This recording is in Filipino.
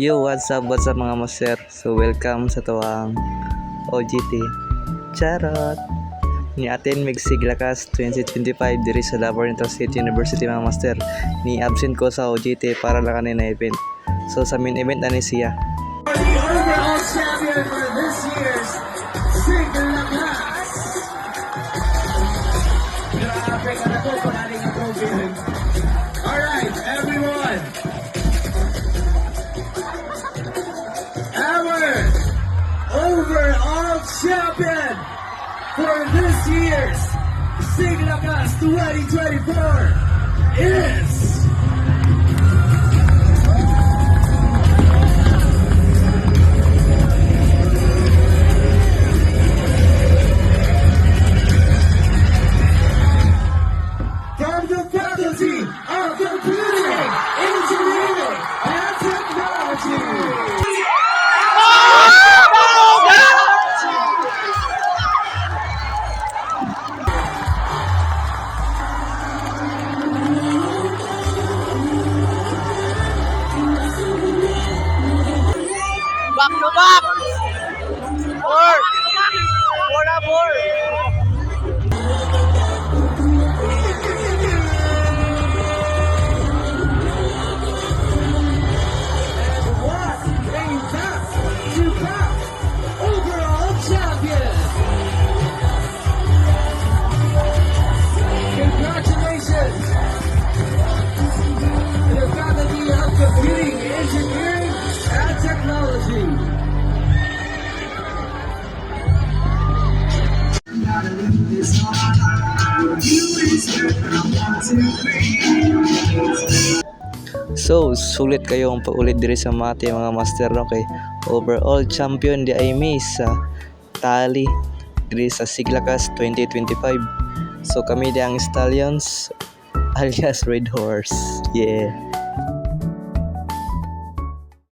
Yo, what's up mga master? So, welcome sa tuwang OGT. Charot! Ni atin Siglakas 2025 diri sa Davao Interstate University mga master. Ni absent ko sa OGT para lang kanina event. So, sa main event na ni siya. The overall champion for this year's Siglakas. Grabe ka na po, parating ang program. Alright, everyone. Our overall champion for this year's Siglakas 2024 is... from the Faculty of Computing, Engineering, and Technology. Back to back! Four na four! What a back-to-back overall champion! Congratulations to the Faculty of Computing, Engineering, and Technology. So, sulit kayo ang paulit diri sa mati mga master, no? Kay overall champion di ay may sa tali diri sa Siglakas 2025. So, kami di ang Stallions alias Red Horse. Yeah.